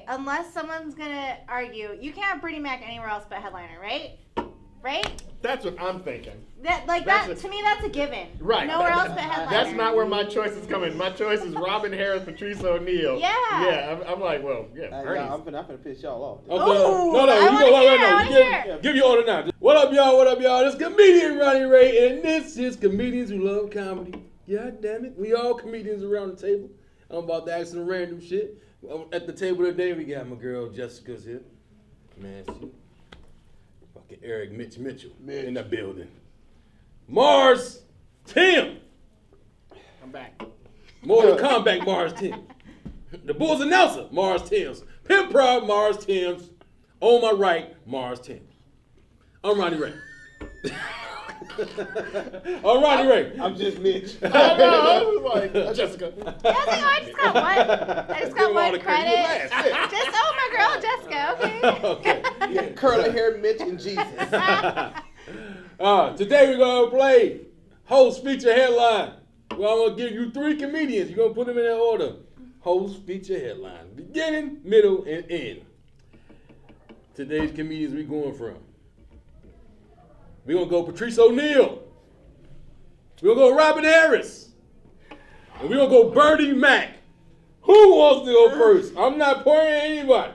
unless someone's gonna argue, you can't have Bernie Mac anywhere else but headliner, right? Right? That's what I'm thinking. To me, that's a given. Right. Nowhere else but headliner. That's not where my choice is coming. My choice is Robin Harris, Patrice O'Neal. Yeah. Yeah, I'm like, well, yeah, Bernie's. I'm finna piss y'all off. Okay. Ooh, No. Give your order now. What up, y'all? What up, y'all? It's comedian Ronnie Ray, and this is Comedians Who Love Comedy. God damn it. We all comedians around the table. I'm about to ask some random shit. At the table today, we got my girl Jessica's here. Man, she fucking Eric Mitchell in the building. Mars Tim. I'm back. Mortal Kombat Mars Tim. The Bulls announcer, Mars Timms. Pimp Prod, Mars Timms. On my right, Mars Timms. I'm Ronnie Ray. I'm Ronnie Ray. I'm just Mitch. I know, I was like, Jessica. Yeah, I just got one credit. Just my girl Jessica, okay? Yeah, curly hair Mitch and Jesus. Today we're gonna play host feature headline. Well, I'm gonna give you 3 comedians. You're gonna put them in that order. Host feature headline. Beginning, middle, and end. Today's comedians we going from. We're gonna go Patrice O'Neal. We're gonna go Robin Harris. And we're gonna go Bernie Mac. Who wants to go first? I'm not pointing at anybody.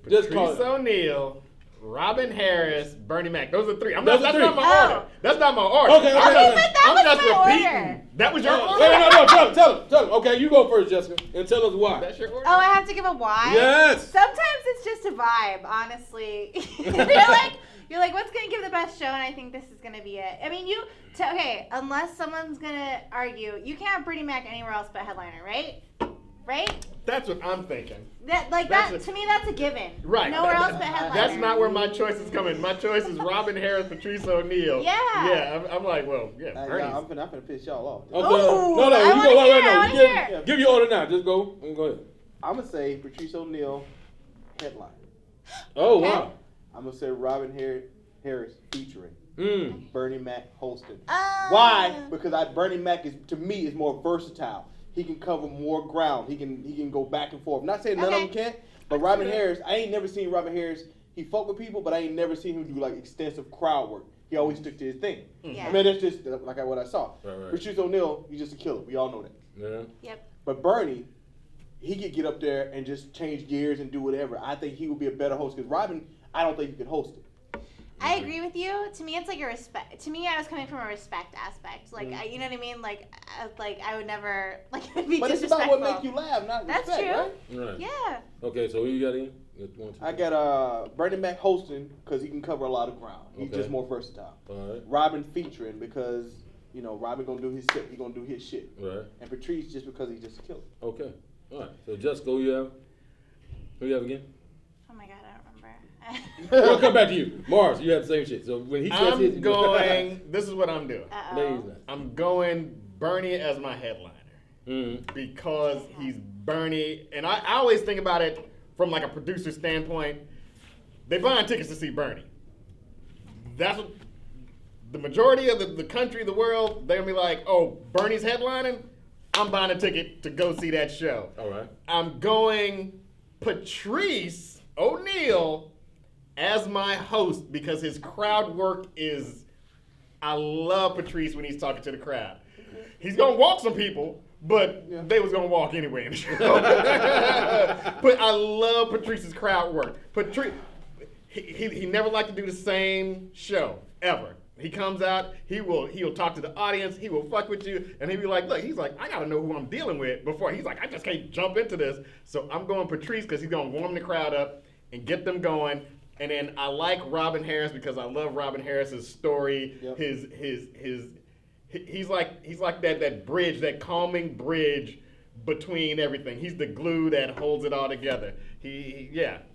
Just call Patrice it. O'Neal, Robin Harris, Bernie Mac. Those are 3. Those That's are 3. not my order. That's not my order. Okay. But that I'm was just my repeating. order. That was your order? Wait, no, tell him. Okay, you go first, Jessica, and tell us why. That's your order? Oh, I have to give a why? Yes. Sometimes it's just a vibe, honestly. You're like, what's going to give the best show? And I think this is going to be it. I mean, unless someone's going to argue, you can't have Bernie Mac anywhere else but headliner, right? Right? That's what I'm thinking. To me, that's a given. Right. Nowhere else but headliner. That's not where my choice is coming. My choice is Robin Harris, Patrice O'Neal. Yeah. Yeah, I'm like, well, yeah, Bernie's. I'm finna piss y'all off. Okay. Ooh, No. I You wanna go. hear it. Give your order now. Just go. Go ahead. I'm gonna say Patrice O'Neal headline. Oh Okay. wow. I'm gonna say Robin Harris featuring. Bernie Mac hosting. Why? Why? Because Bernie Mac to me is more versatile. He can cover more ground. He can go back and forth. Not saying none of them can't, but Robin Harris, I ain't never seen Robin Harris. He fuck with people, but I ain't never seen him do like extensive crowd work. He always stick to his thing. Yeah. I mean, that's just like what I saw. Right. Patrice O'Neal, he's just a killer. We all know that. Yeah. Yep. But Bernie, he could get up there and just change gears and do whatever. I think he would be a better host because Robin, I don't think he could host it. I agree with you. To me, it's like a respect. To me, I was coming from a respect aspect. Like, you know what I mean? Like I would never it'd be But it's disrespectful. about what make you laugh, not That's respect, true. right? Right. Yeah. Okay, so who you got in? I got Bernie Mac hosting because he can cover a lot of ground. He's Okay. just more versatile. All right. Robin featuring because Robin gonna do his shit. He gonna do his shit. Right. And Patrice just because he's just a killer. Okay. All right. So Jessica, who you have? Who you have again? Oh my God, I don't remember. We'll come back to you. Mars, you have the same shit. So when he says his, I'm going, this is what I'm doing. Ladies night. I'm going Bernie as my headliner. Mm-hmm. Because he's Bernie, and I always think about it from like a producer standpoint. They buying tickets to see Bernie. That's what the majority of the country, the world, they're gonna be like, oh, Bernie's headlining? I'm buying a ticket to go see that show. All right. I'm going Patrice O'Neal as my host because his crowd work is, I love Patrice when he's talking to the crowd. He's gonna walk some people, but they was gonna walk anyway in the show. But I love Patrice's crowd work. Patrice, he never liked to do the same show ever. He comes out, he'll talk to the audience, he will fuck with you, and he'll be like, look, he's like, I gotta know who I'm dealing with before. He's like, I just can't jump into this. So I'm going Patrice because he's gonna warm the crowd up and get them going. And then I like Robin Harris because I love Robin Harris's story. Yep. He's like that bridge, that calming bridge between everything. He's the glue that holds it all together.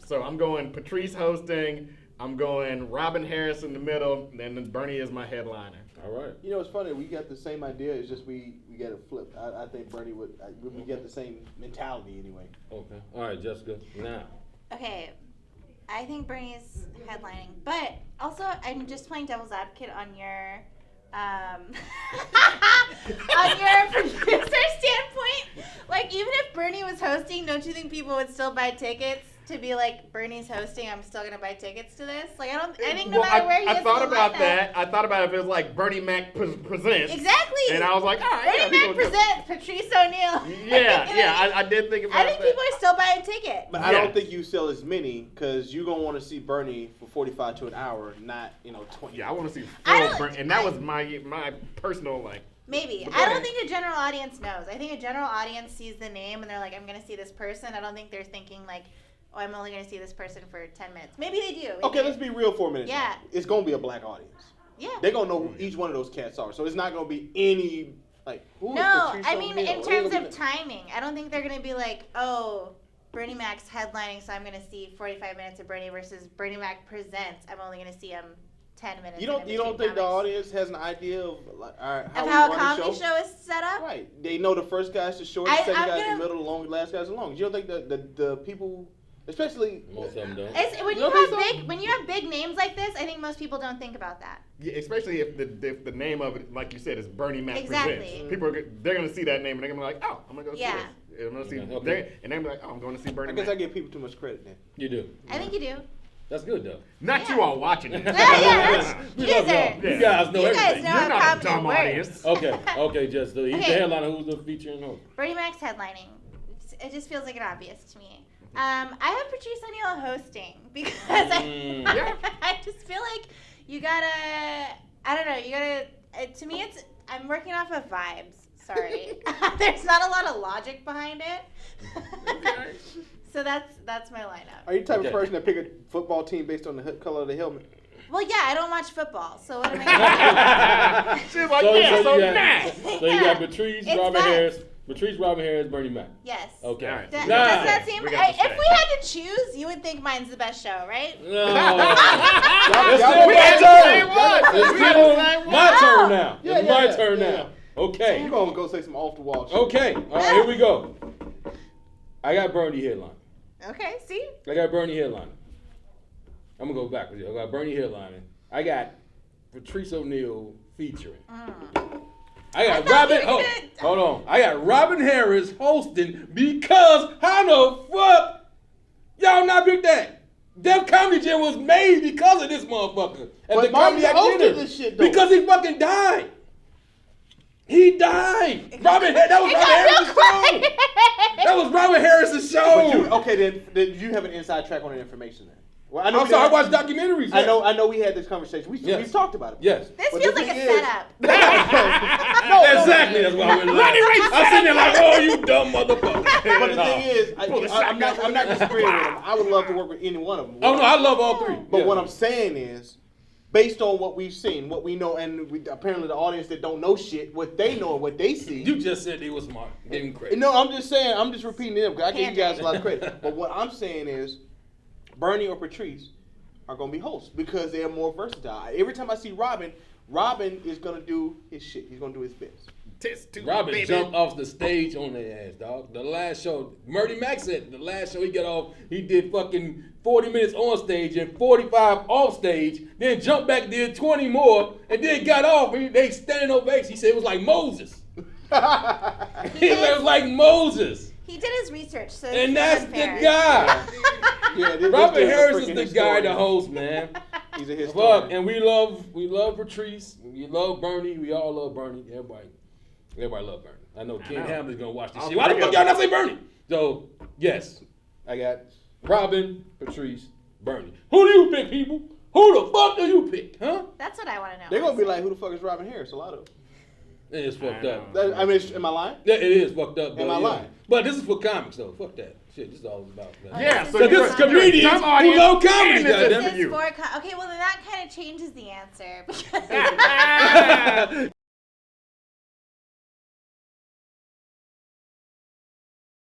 So I'm going Patrice hosting. I'm going Robin Harris in the middle, and then Bernie is my headliner. All right. You know, it's funny. We got the same idea. It's just we got it flipped. I think Bernie would. We get the same mentality anyway. Okay. All right, Jessica. Now. Okay, I think Bernie's headlining, but also I'm just playing devil's advocate on your on your producer standpoint, like even if Bernie was hosting, don't you think people would still buy tickets to be like, Bernie's hosting, I'm still gonna buy tickets to this? Like I think no matter where he is, I thought about that. I thought about if it was like Bernie Mac presents. Exactly. And I was like, all right. Bernie Mac presents Patrice O'Neal. Yeah, I did think about that. I think people are still buying tickets. But I don't think you sell as many because you're gonna want to see Bernie for 45 to an hour, not 20. Yeah, I want to see full Bernie, and that was my personal like. Maybe. I don't think a general audience knows. I think a general audience sees the name and they're like, I'm gonna see this person. I don't think they're thinking like, oh, I'm only going to see this person for 10 minutes. Maybe they do. Okay, let's be real for a minute. Yeah. It's going to be a black audience. Yeah. They're going to know who each one of those cats are. So it's not going to be any, like, who is No, Patrice I mean, O'Neal? in terms of timing, I don't think they're going to be like, oh, Bernie Mac's headlining, so I'm going to see 45 minutes of Bernie versus Bernie Mac presents. I'm only going to see him 10 minutes. You don't think the audience has an idea of like, all right, how a comedy show is set up? Right. They know the first guy's the shortest, second guy's the middle, the long, last guy's the longest. You don't think the people... Especially most of them don't. When you have big names like this, I think most people don't think about that. Yeah, especially if the name of it, like you said, is Bernie Mac Exactly. presents. People they're gonna see that name and they're gonna be like, oh, I'm gonna go see this. I'm gonna see and they're gonna be like, oh, I'm going to see Bernie Mac. I guess I give people too much credit then. You do. I think you do. That's good though. Not you all watching it. You guys know everything. You're not a dumb audience. Okay, just he's the headliner. Who's the featuring host? Bernie Mac's headlining. It just feels like an obvious to me. I have Patrice O'Neal hosting because I just feel like you gotta, I don't know, to me I'm working off of vibes. Sorry. There's not a lot of logic behind it. Okay. So that's my lineup. Are you the type of person that pick a football team based on the color of the helmet? Well, yeah, I don't watch football, so what am I going to do? She's like, so you got Patrice, Robin Harris, Bernie Mac. Yes. Okay. All right. Does that seem? If we had to choose, you would think mine's the best show, right? No. It's still my turn now. It's my turn now. Okay. You're going to go say some off the wall shit. Okay. All right, here we go. I got Bernie headline. Okay, see? I got Bernie headline. I'm going to go backwards. I got Bernie headlining. I got Patrice O'Neal featuring. I got hold on. I got Robin Harris hosting because how the fuck y'all not pick that? Def Comedy Jam was made because of this motherfucker. But the Comedy hosted this shit though. Because he fucking died. He died. Robin Harris. That was Robin Harris' show. That was Robin Harris' show. Then you have an inside track on the information then. Well, I'm sorry, I watch documentaries. I know. We had this conversation. We've talked about it. Yes. This feels like a setup. Exactly. That's why we're laughing. I'm sitting there like, oh, you dumb motherfucker. But the thing is, I'm not disagreeing with them. I would love to work with any one of them. Oh no, I love all three. But what I'm saying is, based on what we've seen, what we know, and apparently the audience that don't know shit, what they know and what they see. You just said they was smart. Give them credit. No, I'm just saying. I'm just repeating them because I give you guys a lot of credit. But what I'm saying is, Bernie or Patrice are going to be hosts because they're more versatile. Every time I see Robin is going to do his shit. He's going to do his best. Robin jumped off the stage on their ass, dog. The last show, Bernie Mac said the last show he got off, he did fucking 40 minutes on stage and 45 off stage, then jumped back, did 20 more, and then got off. They standing ovation. He said it was like Moses. It was like Moses. He did his research, so and that's the guy. Robin Harris is the guy to host, man. He's a historian. Fuck, and we love Patrice, we love Bernie, we all love Bernie. Everybody love Bernie. I know Ken Hamlin's gonna watch this shit. Why the fuck y'all not say Bernie? So yes, I got Robin, Patrice, Bernie. Who do you pick, people? Who the fuck do you pick, huh? That's what I want to know. They're gonna be like, who the fuck is Robin Harris? A lot of them. It is fucked up. Am I lying? Yeah, it is fucked up. Am I lying? But this is for comics, though. Fuck that. Shit, this is all about. Yeah, so this is comedians who love comedy. Okay, well then that kind of changes the answer.